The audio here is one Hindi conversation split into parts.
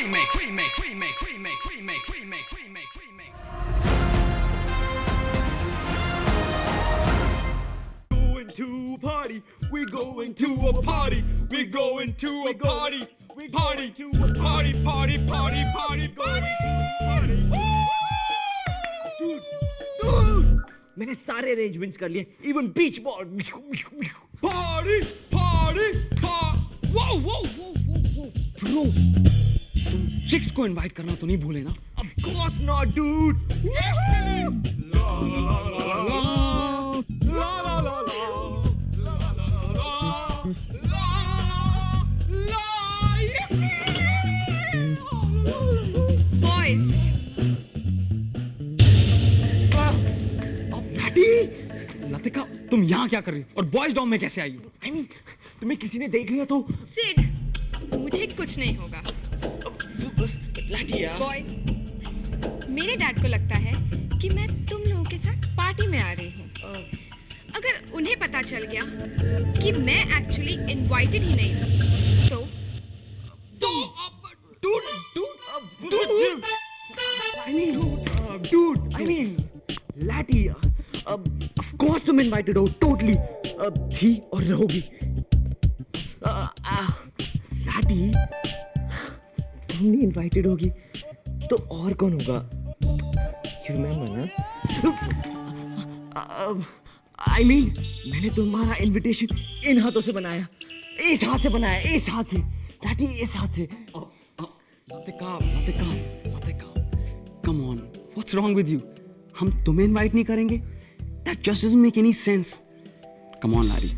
Going to a party. We're going to a party. We're going to a party. Party to a party. Party. Going to a party. Dude, मैंने सारे अरेंजमेंट्स कर लिए, इवन बीच बॉल. Party. Whoa. Bro, तुम चिक्स को इनवाइट करना तो नहीं भूले ना? Of course not, dude. Boys. Latika, तुम यहाँ क्या कर रही हो? और बॉयज डॉम में कैसे आई हो? I mean, तुम्हें किसी ने देख लिया तो? सिड, मुझे कुछ नहीं होगा. बॉयज, मेरे डैड को लगता है कि मैं तुम लोगों के साथ पार्टी में आ रही हूँ. अगर उन्हें पता चल गया कि मैं एक्चुअली इनवाइटेड ही नहीं हूँ, तो Lati, of course तुम invited हो, totally. थी और रहोगी. Lati, तुम नहीं invited होगी, तो और कौन होगा? You remember ना? I mean, मैंने तुम्हारा invitation इन हाथों से बनाया, इस हाथ से बनाया, इस हाथ से. Lati, इस हाथ से. Latika, come on, what's wrong with you? हम तुम्हें invite नहीं करेंगे? That just doesn't make any sense. Come on, Larry.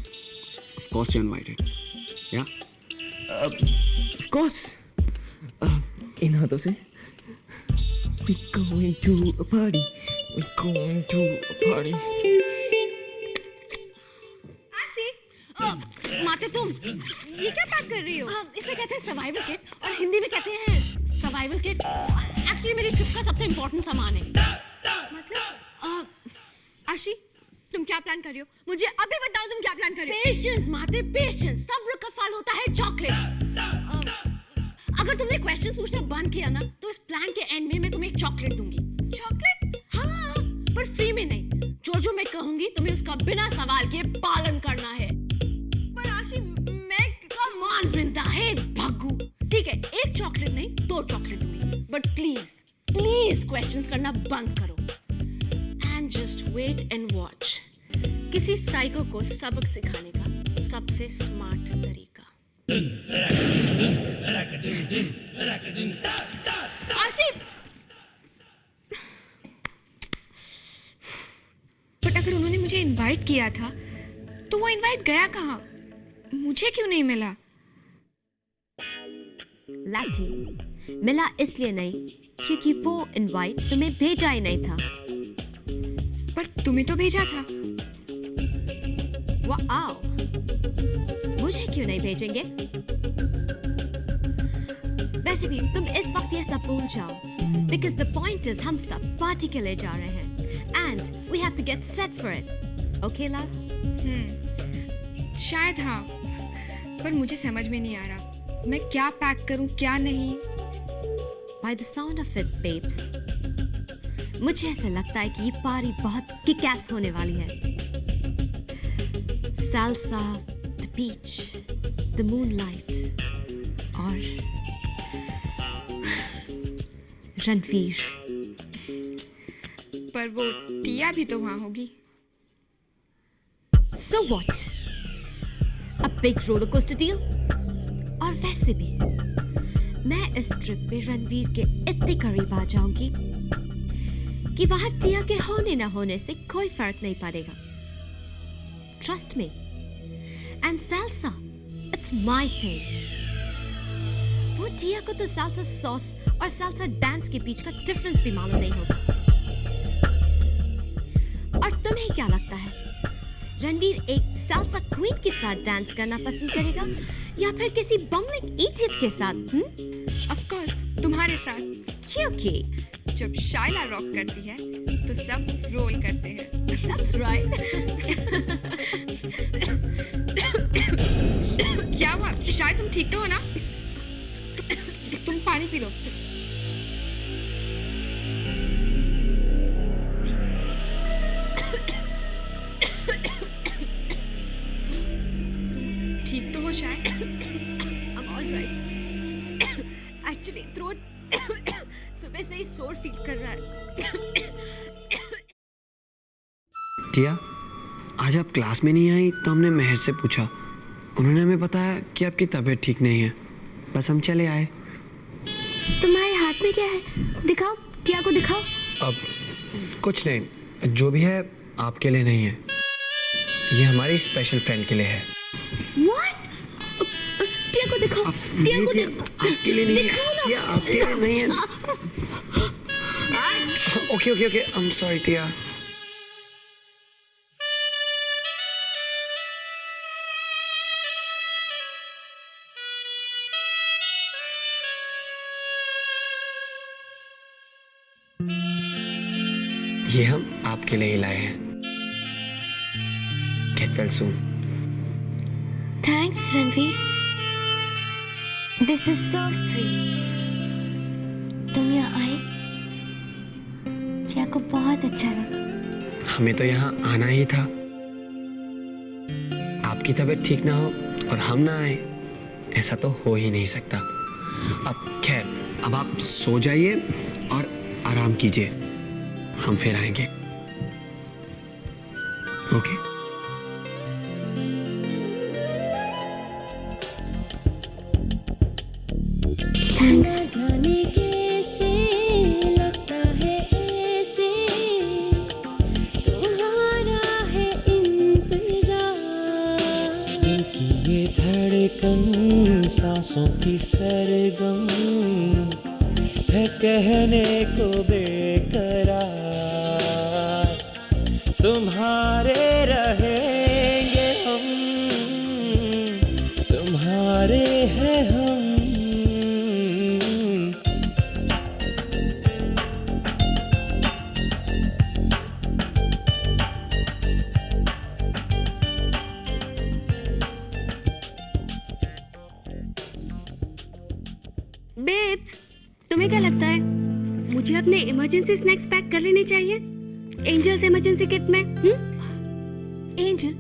Of course you're invited. Yeah? Of course. इन हाथों से. We're going to a party. आशी, माते तुम ये क्या पैक कर रही हो? इसे कहते हैं सर्वाइवल किट और हिंदी में कहते हैं सर्वाइवल किट. एक्चुअली मेरी ट्रिप का सबसे इम्पोर्टेंट सामान है. मतलब आशी, तुम क्या प्लान कर रही हो? मुझे अभी बताओ तुम क्या प्लान कर रही हो? पेशेंस माते, पेशेंस. सब्र का फल होता है चॉकलेट. अगर तुमने क्वेश्चंस पूछना बंद किया ना, तो इस प्लान के एंड में मैं तुम्हें एक चॉकलेट दूंगी. चॉकलेट? हाँ, पर फ्री में नहीं. जो मैं कहूंगी तुम्हें उसका बिना सवाल के पालन करना है. पर आशी, मैं कम ऑन वृंदा, हे भग्गू. ठीक है, एक चॉकलेट नहीं, 2 चॉकलेट दूंगी. बट प्लीज क्वेश्चंस करना बंद करो. Just wait and watch. किसी साइको को सबक सिखाने का सबसे स्मार्ट तरीका. आशिफ! बट अगर उन्होंने मुझे इनवाइट किया था, तो वो इनवाइट गया कहाँ? मुझे क्यों नहीं मिला? लाठी मिला इसलिए नहीं क्योंकि वो इनवाइट तुम्हें भेजा ही नहीं था. पर तुम्हें तो भेजा था. वाओ, मुझे क्यों नहीं भेजेंगे? वैसे भी तुम इस वक्त ये सब भूल जाओ, because the point is हम सब पार्टी के लिए जा रहे हैं, and we have to get set for it. Okay, love? शायद हाँ, पर मुझे समझ में नहीं आ रहा मैं क्या पैक करूं क्या नहीं. By the sound of it, babes, मुझे ऐसा लगता है कि ये पार्टी बहुत किक-एस होने वाली है. Salsa, the beach, the moonlight और रणवीर. पर वो टिया भी तो वहाँ होगी. So what? A big roller coaster deal? और वैसे भी मैं इस ट्रिप पे रणवीर के इतने करीब आ जाऊंगी कि वहां टिया के होने ना होने से कोई फर्क नहीं पड़ेगा. Trust me. And salsa, it's my thing. वो टिया को तो salsa sauce और salsa dance के बीच का डिफरेंस भी मालूम नहीं होगा. और तुम्हें क्या लगता है? रणवीर एक salsa queen के साथ डांस करना पसंद करेगा या फिर किसी बंगलिंग इडियट के साथ? Of course, तुम्हारे साथ. क्योंकि जब शाइला रॉक करती है तो सब रोल करते हैं. That's right. क्या हुआ? शायद तुम ठीक तो हो ना? तुम पानी पी लो। तुम ठीक तो हो शायद? I'm all right. Actually, throat सुबह से ही sore feel कर रहा है. टिया, आज आप क्लास में नहीं आई तो हमने महर से पूछा। उन्होंने हमें बताया कि आपकी तबीयत ठीक नहीं है, बस हम चले आए। तुम्हारे हाथ में क्या है? दिखाओ, टिया को दिखाओ। अब कुछ नहीं, जो भी है आपके लिए नहीं है, ये हमारी स्पेशल फ्रेंड के लिए है। What? टिया को दिखाओ, टिया को आपके लिए नहीं है, टिया आपके लिए नहीं है। Okay okay okay, I am sorry Tia. ये हम आपके लिए ही लाए हैं। Get well soon. Thanks, Ranveer. This is so sweet. तुम यहाँ आए, टिया को बहुत अच्छा लगा। हमें तो यहाँ आना ही था। आपकी तबीयत ठीक ना हो और हम ना आए, ऐसा तो हो ही नहीं सकता। अब खैर, अब आप सो जाइए और आराम कीजिए, हम फिर आएंगे। ओके? Thanks. जाने कैसे लगता है ऐसे तुम्हारा है इंतजार। दिल की ये धड़कन सांसों की सरगम है कहने को बेकरार। तुम्हारे रहेंगे हम, तुम्हारे हैं हम। बेब्स, तुम्हें क्या लगता है मुझे अपने इमरजेंसी स्नैक्स पैक कर लेने चाहिए एंजल्स इमरजेंसी किट में? एंजल,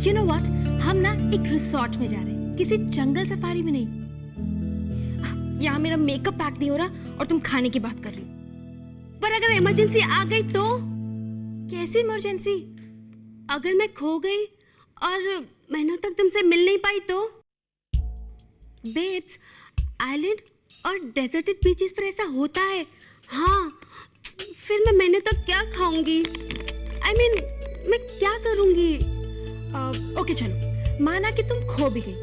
यू नो व्हाट, हम ना एक रिसोर्ट में जा रहे हैं, किसी जंगल सफारी में नहीं। यहाँ मेरा मेकअप पैक नहीं हो रहा और तुम खाने की बात कर रही हो। पर अगर इमरजेंसी आ गई तो? कैसी इमरजेंसी? अगर मैं खो गई और महीनों तक तुमसे मिल नहीं पाई तो? बेब्स, आइलैंड और डेजर्टेड बीचेस पर ऐसा होता है। हाँ, फिर मैं महीने तक क्या खाऊंगी? I mean, मैं क्या करूंगी? ओके चलो, माना कि तुम खो भी गई,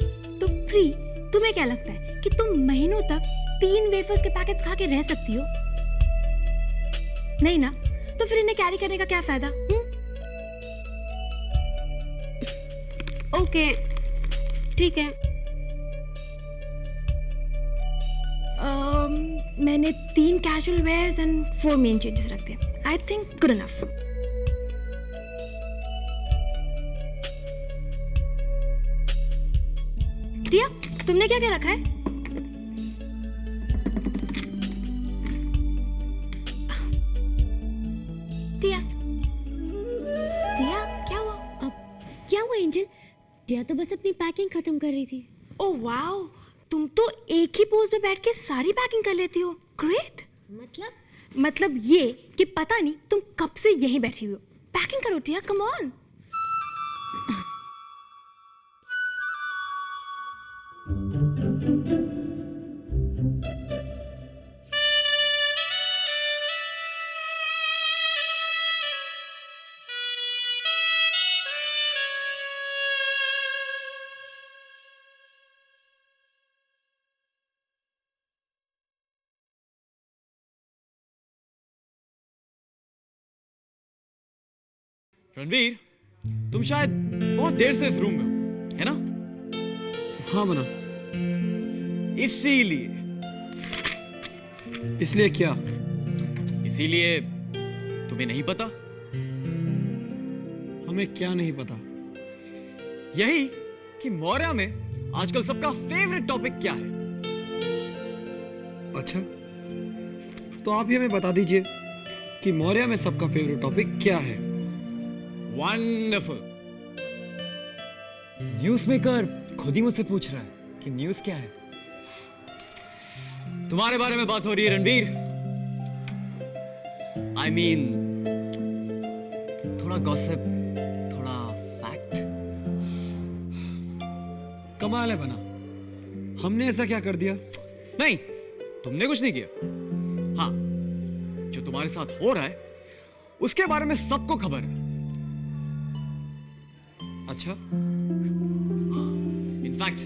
तो प्री, तुम्हें क्या लगता है कि तुम महीनों तक 3 वेफर्स के पैकेट्स खा के रह सकती हो? नहीं ना? तो फिर इन्हें कैरी करने का क्या फायदा? ओके, ठीक है। मैंने 3 casual wears and 4 main changes रख दिए। I think good enough. Tia, तुमने क्या क्या रखा है? टिया, टिया, क्या हुआ? क्या हुआ एंजल? टिया तो बस अपनी पैकिंग खत्म कर रही थी। ओह वाओ, तुम तो एक ही पोज में बैठ के सारी पैकिंग कर लेती हो। ग्रेट। मतलब ये कि पता नहीं तुम कब से यहीं बैठी हुई हो। पैकिंग करो टिया, कम ऑन। रणवीर, तुम शायद बहुत देर से इस रूम में हो, है ना? हाँ बना। इसीलिए इसलिए क्या? इसीलिए तुम्हें नहीं पता? हमें क्या नहीं पता? यही कि मौर्या में आजकल सबका फेवरेट टॉपिक क्या है? अच्छा, तो आप ही हमें बता दीजिए कि मौर्य में सबका फेवरेट टॉपिक क्या है? वंडरफुल। न्यूज मेकर खुद ही मुझसे पूछ रहा है कि न्यूज क्या है। तुम्हारे बारे में बात हो रही है रणवीर। आई मीन थोड़ा गॉसिप, थोड़ा फैक्ट। कमाल है बना, हमने ऐसा क्या कर दिया? नहीं, तुमने कुछ नहीं किया। हाँ, जो तुम्हारे साथ हो रहा है उसके बारे में सबको खबर है। अच्छा, इनफैक्ट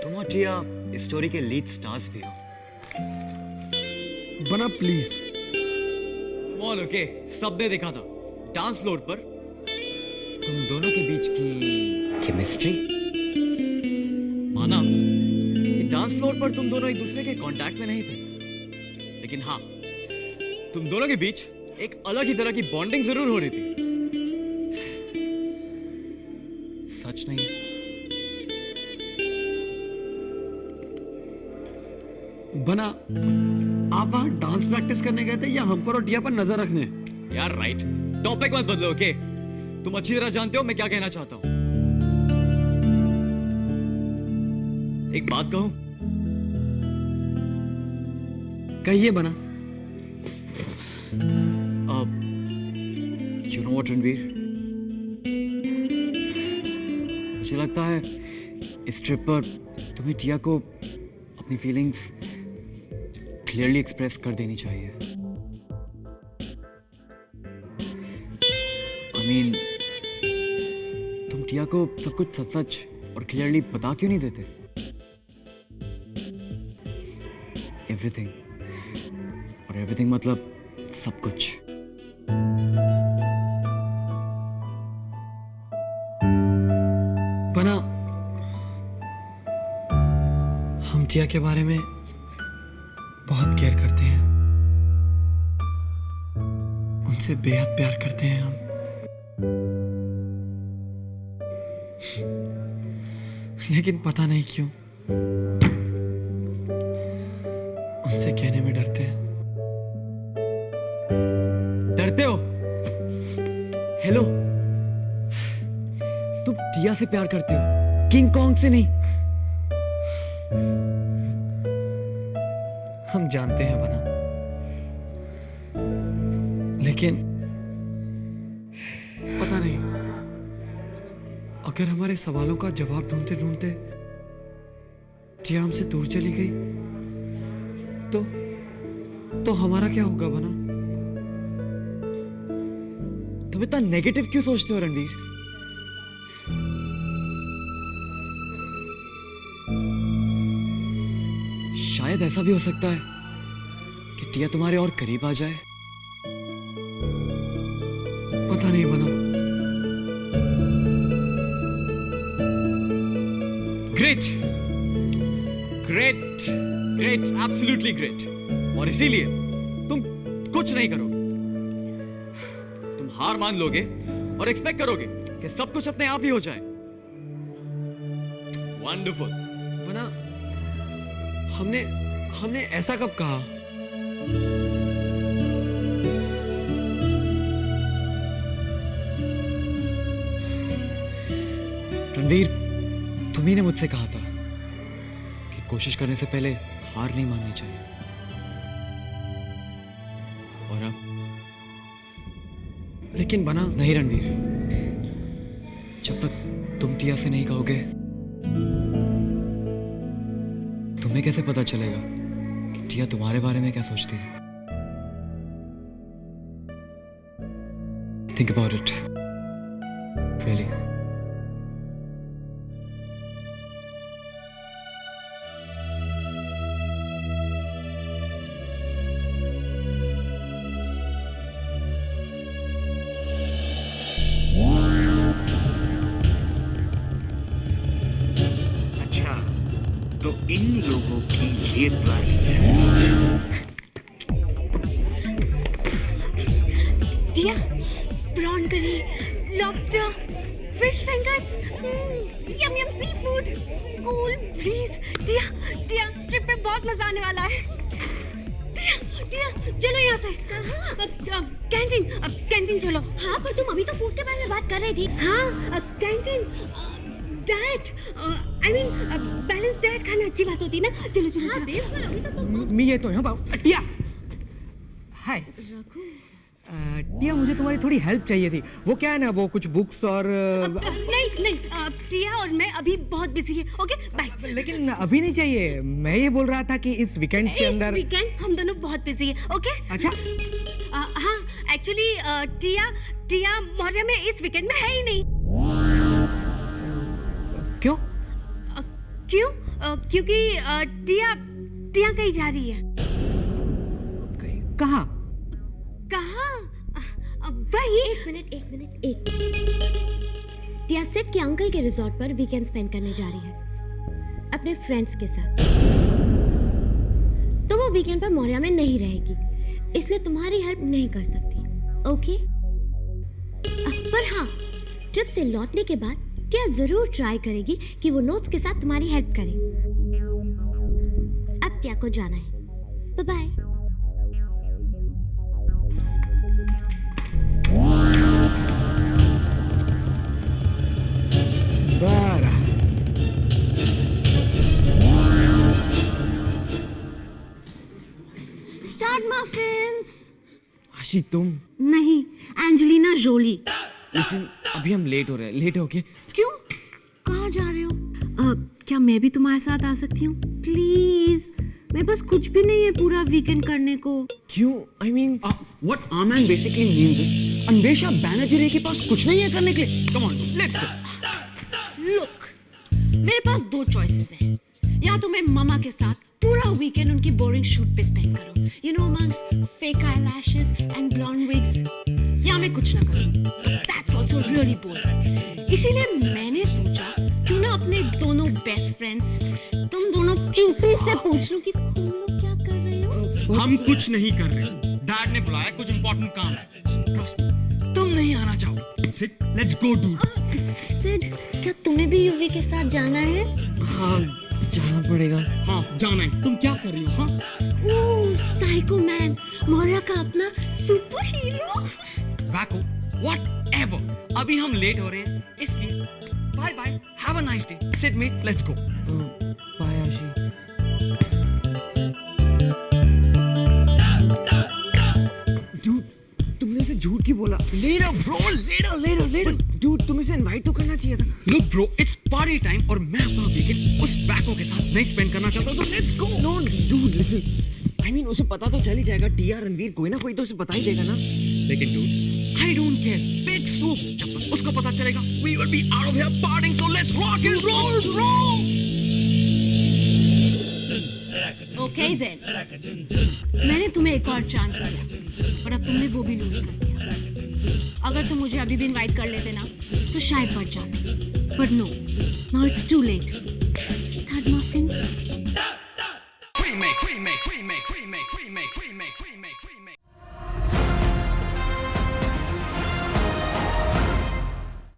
तुम और टिया इस स्टोरी के लीड स्टार्स भी हो। बना प्लीज। मॉल ओके, सबने देखा था डांस फ्लोर पर तुम दोनों के बीच की केमिस्ट्री। माना कि डांस फ्लोर पर तुम दोनों एक दूसरे के कांटेक्ट में नहीं थे, लेकिन हाँ, तुम दोनों के बीच एक अलग ही तरह की बॉन्डिंग जरूर हो रही थी। सच नहीं है? बना, आप वहां डांस प्रैक्टिस करने गए थे या हम पर और टिया पर नजर रखने? यार राइट, टॉपिक मत बदलो ओके? तुम अच्छी तरह जानते हो मैं क्या कहना चाहता हूं। एक बात कहूं? कहिए बना। यू नो व्हाट रणवीर, मुझे लगता है इस ट्रिप पर तुम्हें टिया को अपनी फीलिंग्स क्लियरली एक्सप्रेस कर देनी चाहिए। I mean, तुम टिया को सब कुछ सच सच और क्लियरली बता क्यों नहीं देते? एवरीथिंग, और एवरीथिंग मतलब सब कुछ। बना, हम टिया के बारे में बहुत केयर करते हैं, उनसे बेहद प्यार करते हैं हम। लेकिन पता नहीं क्यों उनसे कहने में डरते हैं। डरते हो? हेलो, तुम टिया से प्यार करते हो, किंग कॉन्ग से नहीं। हम जानते हैं बना, लेकिन पता नहीं, अगर हमारे सवालों का जवाब ढूंढते ढूंढते टिया हमसे दूर चली गई तो हमारा क्या होगा बना? तुम इतना नेगेटिव क्यों सोचते हो रणवीर? शायद ऐसा भी हो सकता है कि टिया तुम्हारे और करीब आ जाए। पता नहीं बना। Great, great, great, absolutely great. और इसीलिए तुम कुछ नहीं करोगे, तुम हार मान लोगे और एक्सपेक्ट करोगे कि सब कुछ अपने आप ही हो जाए। वंडरफुल। बना, हमने ऐसा कब कहा? रणवीर, तुम्ही ने मुझसे कहा था कि कोशिश करने से पहले हार नहीं माननी चाहिए। और अब? लेकिन बना। नहीं रणवीर, जब तक तुम टिया से नहीं कहोगे, तुम्हें कैसे पता चलेगा कि टिया तुम्हारे बारे में क्या सोचती है? Think about it really. तो इन लोगों की ये प्लानिंग है। Tia, prawn curry, lobster, fish fingers, yum yum seafood cool please Tia Tia trip पे बहुत मजा आने वाला है टिया टिया चलो यहाँ से कैंटीन चलो हाँ पर तुम अभी तो फूड के बारे में बात कर रही थी हाँ canteen diet I mean balance diet खाना अच्छी बात होती है ना चलो चलो हाँ बेब पर अभी तो तुम मैं ये तो यहाँ टिया हाय टिया मुझे तुम्हारी थोड़ी हेल्प चाहिए थी वो क्या है ना वो कुछ बुक्स और नहीं टिया और मैं अभी बहुत बिजी है ओके बाय लेकिन अभी नहीं चाहिए मैं ये बोल रहा था कि इस वीकेंड्स के अंदर इस वीकेंड हम दोनों बहुत बिजी है ओके अच्छा हाँ एक्चुअली टिया मौर्य में इस वीकेंड में है ही नहीं क्यों क्योंकि टिया कहीं जा रही है कहाँ वही एक मिनट टिया सेठ के अंकल के रिजॉर्ट पर वीकेंड स्पेंड करने जा रही है अपने फ्रेंड्स के साथ तो वो वीकेंड पर मौर्या में नहीं रहेगी इसलिए तुम्हारी हेल्प नहीं कर सकती ओके पर हाँ ट्रिप से लौटने के बाद टिया जरूर ट्राई करेगी कि वो नोट्स के साथ तुम्हारी हेल्प करे अब टिया को जाना है बाय बाय स्टार्ट मफिन्स आशी तुम नहीं एंजेलिना जोली लिसन अभी हम लेट हो रहे हैं लेट हो के क्यों कहाँ जा रहे हो क्या मैं भी तुम्हारे साथ आ सकती हूँ प्लीज मेरे पास कुछ भी नहीं है पूरा वीकेंड करने को क्यों I mean what amen basically means is Anvesha Banerjee के पास कुछ नहीं है करने के लिए come on let's go look मेरे पास दो चॉइसेस हैं या तो मैं मामा के साथ पूरा वीकेंड उनकी बोरिंग शूट पे स्पेंड करूं you know amongst fake eyelashes and blonde wigs या मैं कुछ ना करूं दैट्स आल्सो रियली बोरिंग इसीलिए मैंने सोचा क्यों ना अपने दोनों बेस्ट फ्रेंड्स तुम दोनों क्यूटी से पूछ लूं कि तुम लोग क्या कर रहे हो हम कुछ नहीं कर रहे डैड ने बुलाया कुछ इंपॉर्टेंट काम है तुम नहीं आना चाहोगे sit let's go dude Sid क्या तुम्हें भी यूवी के साथ जाना है हाँ जाना पड़ेगा हाँ जाना है तुम क्या कर रही हो हाँ ओह साइको मैन मौर्य का अपना सुपर हीरो वैको व्हाटएवर अभी हम लेट हो रहे हैं इसलिए bye bye have a nice day sit mate let's go bye Ashi dude तुमने उसे झूठ क्यों बोला लेटर ब्रो लेटर डूड तुम इसे इनवाइट तो करना चाहिए था look bro it's party time और मैं अपना वीकेंड उस बैको के साथ नहीं स्पेंड करना चाहता so let's go no dude listen I mean उसे पता तो चल ही जाएगा टिया रणवीर कोई ना कोई तो उसे बता ही देगा ना लेकिन dude I don't care big soup जब तक उसको पता चलेगा we will be out of here partying so let's rock and roll bro okay then मैंने तुम्हें एक और चांस दिया पर अब तुमने वो भी लूज कर दिया अगर तुम मुझे अभी भी इनवाइट कर लेते ना तो शायद बढ़ जाते but no now it's too late